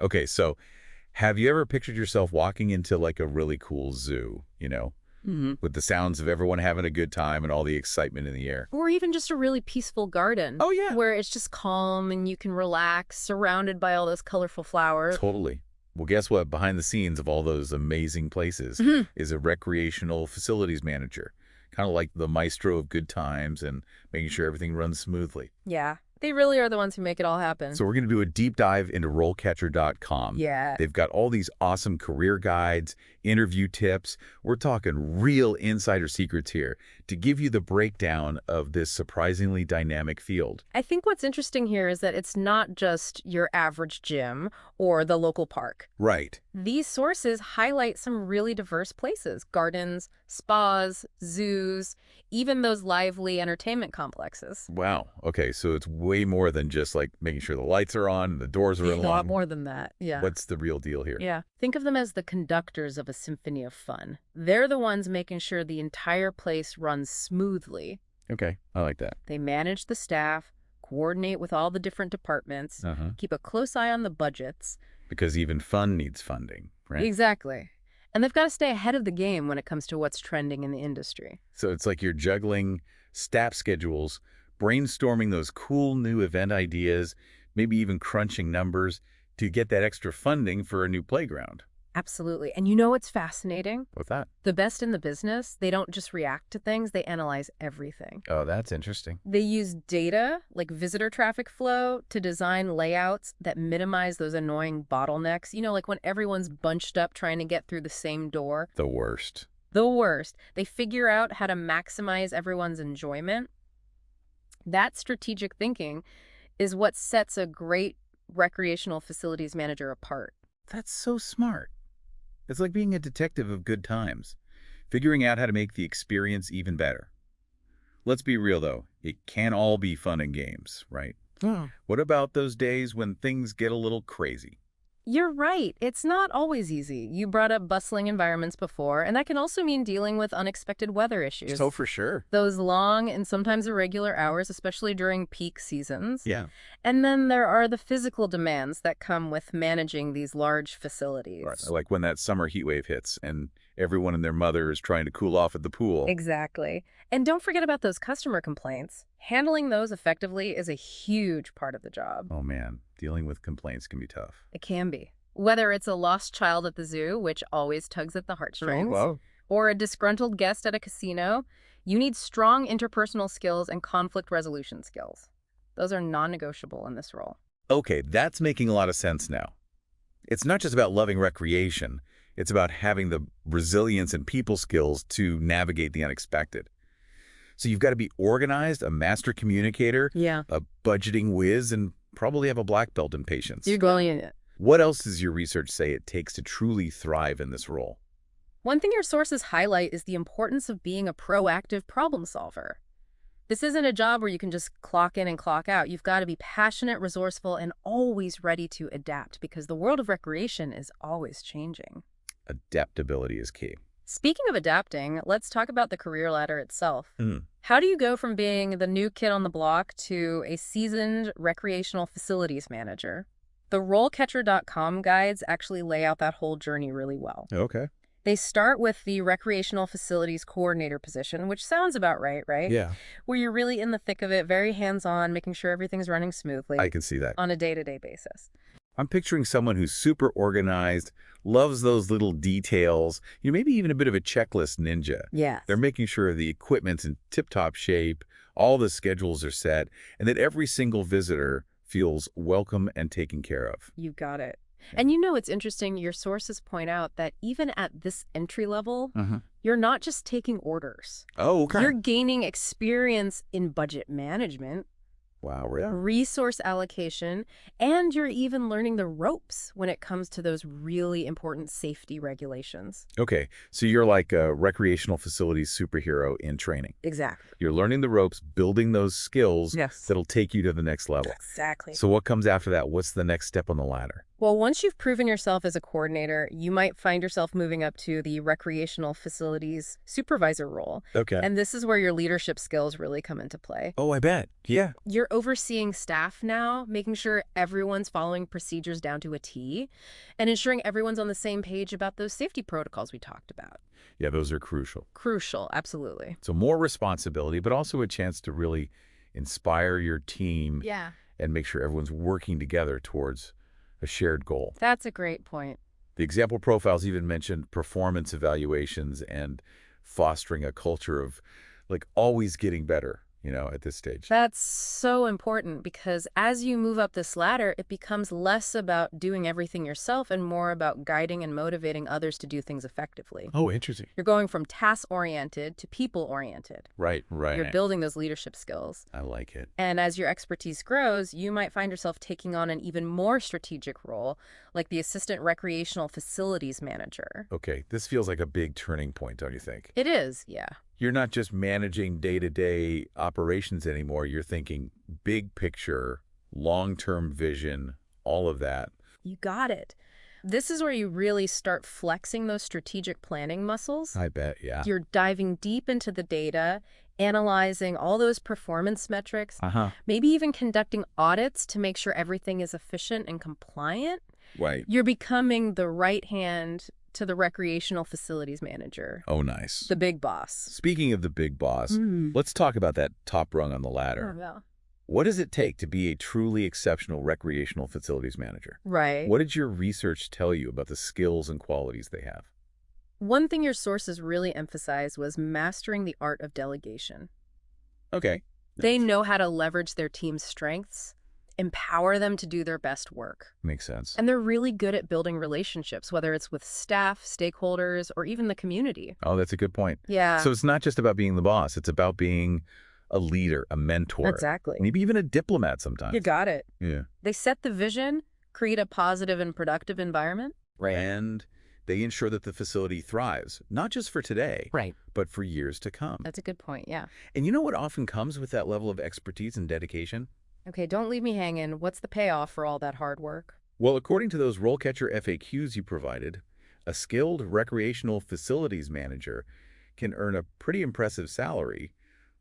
Okay, so have you ever pictured yourself walking into like a really cool zoo, Hmm. with the sounds of everyone having a good time and all the excitement in the air? Or even just a really peaceful garden Oh, yeah. where it's just calm and you can relax, surrounded by all those colorful flowers. Totally. Well, guess what? Behind the scenes of all those amazing places Mhm. is a recreational facilities manager, kind of like the maestro of good times and making sure everything runs smoothly. Yeah, they really are the ones who make it all happen. So we're going to do a deep dive into RoleCatcher.com. Yeah. They've got all these awesome career guides, interview tips. We're talking real insider secrets here to give you the breakdown of this surprisingly dynamic field. I think what's interesting here is that it's not just your average gym or the local park. Right. These sources highlight some really diverse places: gardens, spas, zoos, even those lively entertainment complexes. Wow. Okay, so it's way more than just like making sure the lights are on and the doors are A lot unlocked. more than that. Yeah. What's the real deal here? Yeah. Think of them as the conductors of a symphony of fun. They're the ones making sure the entire place runs smoothly. Okay, I like that. They manage the staff, coordinate with all the different departments, Uh-huh. keep a close eye on the budgets. Because even fun needs funding, right? Exactly. And they've got to stay ahead of the game when it comes to what's trending in the industry. So it's like you're juggling staff schedules, brainstorming those cool new event ideas, maybe even crunching numbers to get that extra funding for a new playground. Absolutely. And you know what's fascinating? What's that? The best in the business, they don't just react to things, they analyze everything. Oh, that's interesting. They use data, like visitor traffic flow, to design layouts that minimize those annoying bottlenecks. Like when everyone's bunched up trying to get through the same door. The worst. The worst. They figure out how to maximize everyone's enjoyment. That strategic thinking is what sets a great recreational facilities manager apart. That's so smart. It's like being a detective of good times, figuring out how to make the experience even better. Let's be real, though. It can't all be fun and games, right? Oh. What about those days when things get a little crazy? You're right. It's not always easy. You brought up bustling environments before, and that can also mean dealing with unexpected weather issues. So for sure. Those long and sometimes irregular hours, especially during peak seasons. Yeah. And then there are the physical demands that come with managing these large facilities. Right. Like when that summer heat wave hits and everyone and their mother is trying to cool off at the pool. Exactly. And don't forget about those customer complaints. Handling those effectively is a huge part of the job. Oh man, dealing with complaints can be tough. It can be. Whether it's a lost child at the zoo, which always tugs at the heartstrings, Wow. or a disgruntled guest at a casino, you need strong interpersonal skills and conflict resolution skills. Those are non-negotiable in this role. Okay, that's making a lot of sense now. It's not just about loving recreation. It's about having the resilience and people skills to navigate the unexpected. So you've got to be organized, a master communicator, Yeah. a budgeting whiz, and probably have a black belt in patience. You're going in it. What else does your research say it takes to truly thrive in this role? One thing your sources highlight is the importance of being a proactive problem solver. This isn't a job where you can just clock in and clock out. You've got to be passionate, resourceful, and always ready to adapt because the world of recreation is always changing. Adaptability is key. Speaking of adapting, let's talk about the career ladder itself. Mm. How do you go from being the new kid on the block to a seasoned recreational facilities manager? The RoleCatcher.com guides actually lay out that whole journey really well. Okay. They start with the recreational facilities coordinator position, which sounds about right, right? Yeah, Where you're really in the thick of it, very hands-on, making sure everything's running smoothly I can see that. on a day-to-day basis. I'm picturing someone who's super organized, loves those little details, maybe even a bit of a checklist ninja. Yes. They're making sure the equipment's in tip-top shape, all the schedules are set, and that every single visitor feels welcome and taken care of. You got it. Yeah. And it's interesting, your sources point out that even at this entry level, Uh-huh. you're not just taking orders. Oh, okay. You're gaining experience in budget management, Wow, really? resource allocation, and you're even learning the ropes when it comes to those really important safety regulations. Okay, so you're like a recreational facilities superhero in training. Exactly. You're learning the ropes, building those skills Yes. that'll take you to the next level. Exactly. So what comes after that? What's the next step on the ladder? Well, once you've proven yourself as a coordinator, you might find yourself moving up to the recreational facilities supervisor role. Okay. And this is where your leadership skills really come into play. Oh, I bet. Yeah. You're overseeing staff now, making sure everyone's following procedures down to a T, and ensuring everyone's on the same page about those safety protocols we talked about. Yeah, those are crucial. Crucial, absolutely. So more responsibility, but also a chance to really inspire your team Yeah. and make sure everyone's working together towards a shared goal. That's a great point. The example profiles even mentioned performance evaluations and fostering a culture of like always getting better, at this stage. That's so important because as you move up this ladder, it becomes less about doing everything yourself and more about guiding and motivating others to do things effectively. Oh, interesting. You're going from task-oriented to people-oriented. Right. You're building those leadership skills. I like it. And as your expertise grows, you might find yourself taking on an even more strategic role, like the Assistant Recreational Facilities Manager. Okay, this feels like a big turning point, don't you think? It is, yeah. You're not just managing day-to-day operations anymore. You're thinking big picture, long-term vision, all of that. You got it. This is where you really start flexing those strategic planning muscles. I bet, yeah. You're diving deep into the data, analyzing all those performance metrics, maybe even conducting audits to make sure everything is efficient and compliant. Right. You're becoming the right hand to the recreational facilities manager, Oh, nice. the big boss. Speaking of the big boss, let's talk about that top rung on the ladder. Oh, yeah. What does it take to be a truly exceptional recreational facilities manager? Right. What did your research tell you about the skills and qualities they have? One thing your sources really emphasized was mastering the art of delegation. Okay. They know how to leverage their team's strengths, empower them to do their best work. Makes sense. And they're really good at building relationships, whether it's with staff, stakeholders, or even the community. Oh, that's a good point. Yeah. So it's not just about being the boss. It's about being a leader, a mentor. Exactly. Maybe even a diplomat sometimes. You got it. Yeah. They set the vision, create a positive and productive environment. Right. And they ensure that the facility thrives, not just for today, Right. but for years to come. That's a good point, yeah. And you know what often comes with that level of expertise and dedication? Okay, don't leave me hanging. What's the payoff for all that hard work? Well, according to those RoleCatcher FAQs you provided, a skilled recreational facilities manager can earn a pretty impressive salary.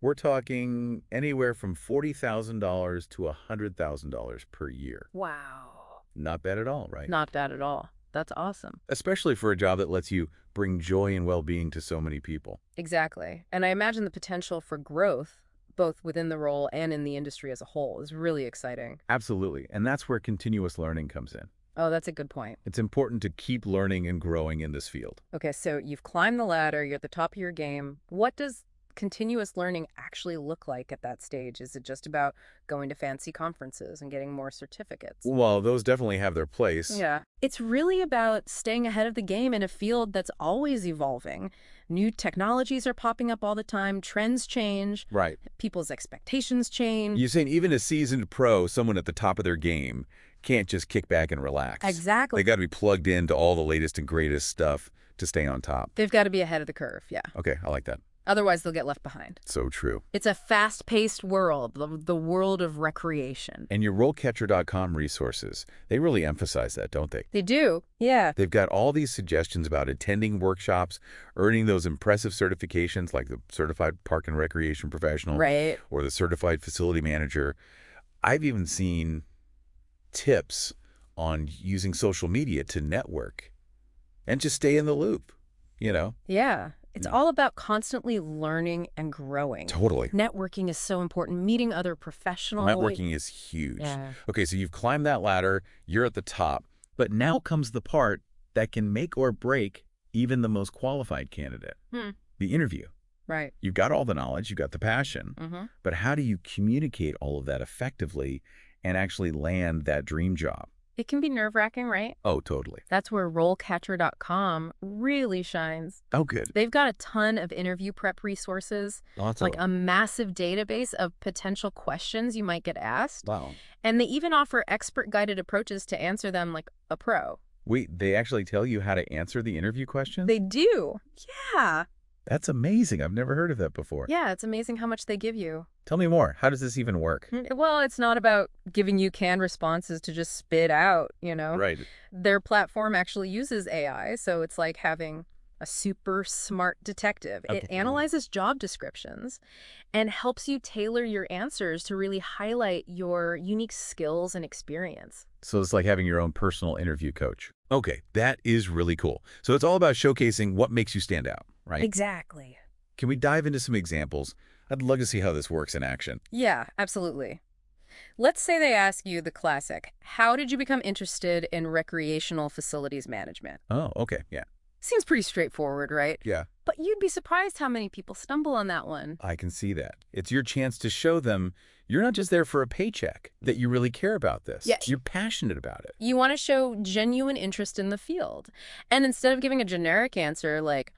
We're talking anywhere from $40,000 to $100,000 per year. Wow. Not bad at all, right? Not bad at all. That's awesome. Especially for a job that lets you bring joy and well-being to so many people. Exactly. And I imagine the potential for growth, both within the role and in the industry as a whole, is really exciting. Absolutely. And that's where continuous learning comes in. Oh, that's a good point. It's important to keep learning and growing in this field. Okay, so you've climbed the ladder, you're at the top of your game. What does continuous learning actually look like at that stage? Is it just about going to fancy conferences and getting more certificates? Well, those definitely have their place. Yeah. It's really about staying ahead of the game in a field that's always evolving. New technologies are popping up all the time, trends change, Right. people's expectations change. You're saying even a seasoned pro, someone at the top of their game, can't just kick back and relax. Exactly. They got to be plugged into all the latest and greatest stuff to stay on top. They've got to be ahead of the curve, yeah. Okay, I like that. Otherwise, they'll get left behind. So true. It's a fast-paced world, the world of recreation. And your RoleCatcher.com resources, they really emphasize that, don't they? They do, yeah. They've got all these suggestions about attending workshops, earning those impressive certifications like the Certified Park and Recreation Professional Right. or the Certified Facility Manager. I've even seen tips on using social media to network and just stay in the loop, Yeah. It's all about constantly learning and growing. Totally. Networking is so important. Meeting other professionals. Networking is huge. Yeah. Okay, so you've climbed that ladder, you're at the top, but now comes the part that can make or break even the most qualified candidate, the interview. Right. You've got all the knowledge, you've got the passion, but how do you communicate all of that effectively and actually land that dream job? It can be nerve-wracking, right? Oh, totally. That's where RoleCatcher.com really shines. Oh, good. They've got a ton of interview prep resources, like a massive database of potential questions you might get asked. Wow. And they even offer expert-guided approaches to answer them like a pro. Wait, they actually tell you how to answer the interview questions? They do. Yeah. That's amazing. I've never heard of that before. Yeah, it's amazing how much they give you. Tell me more. How does this even work? Well, it's not about giving you canned responses to just spit out, Right. Their platform actually uses AI, so it's like having a super smart detective. It Okay. analyzes job descriptions and helps you tailor your answers to really highlight your unique skills and experience. So it's like having your own personal interview coach. Okay, that is really cool. So it's all about showcasing what makes you stand out, right? Exactly. Can we dive into some examples? I'd love to see how this works in action. Yeah, absolutely. Let's say they ask you the classic, how did you become interested in recreational facilities management? Oh, okay. Yeah. Seems pretty straightforward, right? Yeah, But you'd be surprised how many people stumble on that one. I can see that. It's your chance to show them you're not just there for a paycheck, that you really care about this. Yeah. You're passionate about it. You want to show genuine interest in the field. And instead of giving a generic answer like,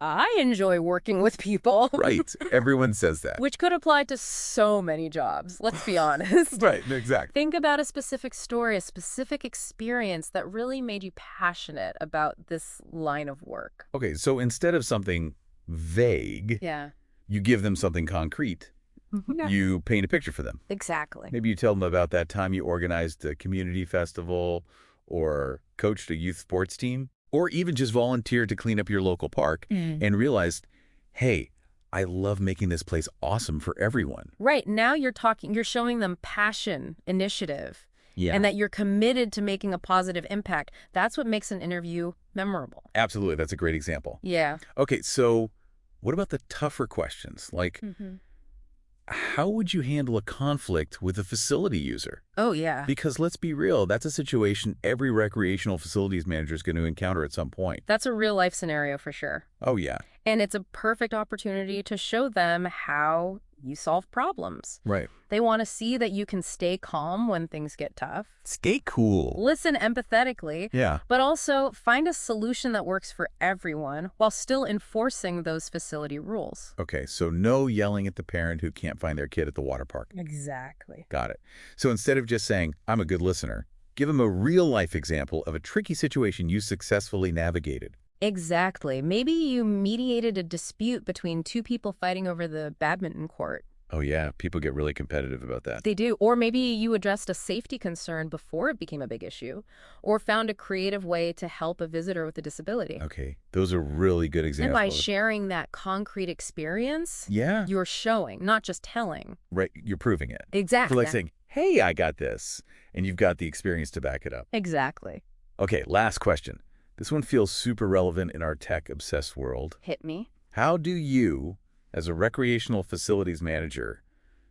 I enjoy working with people. Right. Everyone says that. Which could apply to so many jobs, let's be honest. Right, exactly. Think about a specific story, a specific experience that really made you passionate about this line of work. Okay, so instead of something vague, Yeah. you give them something concrete. Yeah. You paint a picture for them. Exactly. Maybe you tell them about that time you organized a community festival or coached a youth sports team, or even just volunteered to clean up your local park and realized, hey, I love making this place awesome for everyone. Right. Now you're showing them passion, initiative, Yeah. and that you're committed to making a positive impact. That's what makes an interview memorable. Absolutely. That's a great example. Yeah. Okay, so what about the tougher questions? Like, how would you handle a conflict with a facility user? Oh, yeah. Because let's be real, that's a situation every recreational facilities manager is going to encounter at some point. That's a real life scenario for sure. Oh, yeah. And it's a perfect opportunity to show them how you solve problems. Right. They want to see that you can stay calm when things get tough, Stay cool. listen empathetically, Yeah. but also find a solution that works for everyone while still enforcing those facility rules. Okay, so no yelling at the parent who can't find their kid at the water park. Exactly. Got it. So instead of just saying, I'm a good listener, give them a real-life example of a tricky situation you successfully navigated. Exactly. Maybe you mediated a dispute between two people fighting over the badminton court. Oh, yeah. People get really competitive about that. They do. Or maybe you addressed a safety concern before it became a big issue, or found a creative way to help a visitor with a disability. Okay, those are really good And examples. by sharing that concrete experience, Yeah. you're showing, not just telling. Right. You're proving it. Exactly. For like saying, hey, I got this. And you've got the experience to back it up. Exactly. Okay, last question. This one feels super relevant in our tech-obsessed world. Hit me. How do you, as a recreational facilities manager,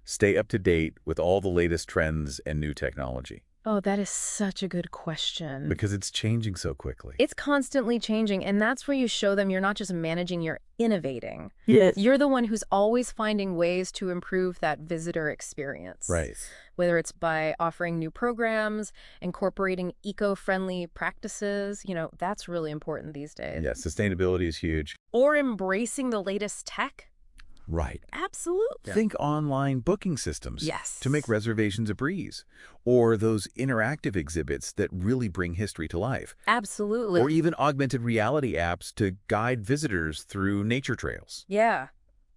stay up to date with all the latest trends and new technology? Oh, that is such a good question. Because it's changing so quickly. It's constantly changing, and that's where you show them you're not just managing, you're innovating. Yes. You're the one who's always finding ways to improve that visitor experience. Right. Whether it's by offering new programs, incorporating eco-friendly practices, that's really important these days. Yeah, sustainability is huge. Or embracing the latest tech. Right. Absolutely. Think online booking systems. Yes. To make reservations a breeze. Or those interactive exhibits that really bring history to life. Absolutely. Or even augmented reality apps to guide visitors through nature trails. Yeah.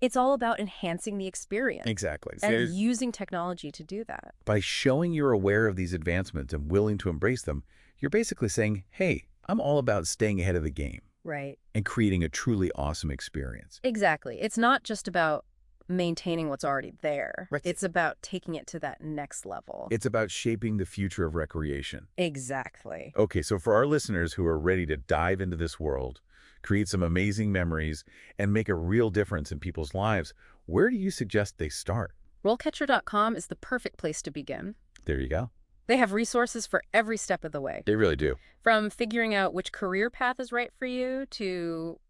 It's all about enhancing the experience. Exactly. And using technology to do that. By showing you're aware of these advancements and willing to embrace them, you're basically saying, hey, I'm all about staying ahead of the game Right. and creating a truly awesome experience. Exactly. It's not just about maintaining what's already there. Right. It's about taking it to that next level. It's about shaping the future of recreation. Exactly. Okay, so for our listeners who are ready to dive into this world, create some amazing memories, and make a real difference in people's lives, where do you suggest they start? RoleCatcher.com is the perfect place to begin. There you go. They have resources for every step of the way. They really do. From figuring out which career path is right for you to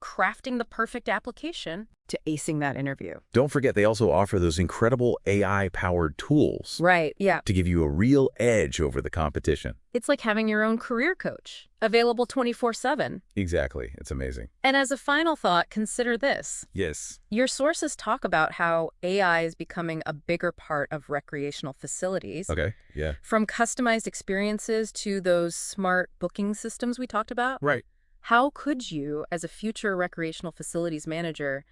crafting the perfect application to acing that interview. Don't forget, they also offer those incredible AI-powered tools Right, yeah. to give you a real edge over the competition. It's like having your own career coach, available 24/7. Exactly. It's amazing. And as a final thought, consider this. Yes. Your sources talk about how AI is becoming a bigger part of recreational facilities. Okay. Yeah. From customized experiences to those smart booking systems we talked about. Right. How could you, as a future recreational facilities manager,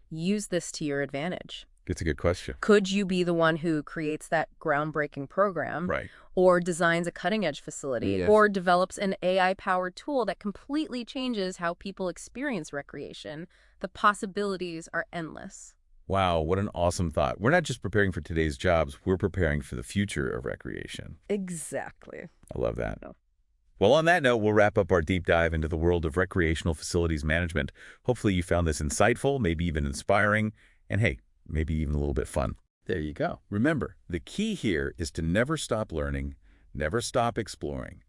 use this to your advantage? It's a good question. Could you be the one who creates that groundbreaking program, Right. or designs a cutting-edge facility, Yes. or develops an AI-powered tool that completely changes how people experience recreation? The possibilities are endless. Wow, what an awesome thought. We're not just preparing for today's jobs, we're preparing for the future of recreation. Exactly. I love that. No. Well, on that note, we'll wrap up our deep dive into the world of recreational facilities management. Hopefully you found this insightful, maybe even inspiring, and hey, maybe even a little bit fun. There you go. Remember, the key here is to never stop learning, never stop exploring,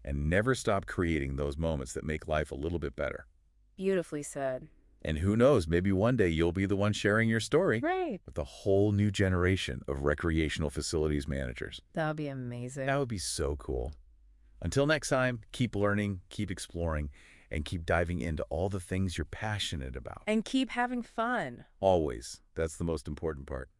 and never stop creating those moments that make life a little bit better. Beautifully said. And who knows, maybe one day you'll be the one sharing your story Right. with a whole new generation of recreational facilities managers. That would be amazing. That would be so cool. Until next time, keep learning, keep exploring, and keep diving into all the things you're passionate about. And keep having fun. Always. That's the most important part.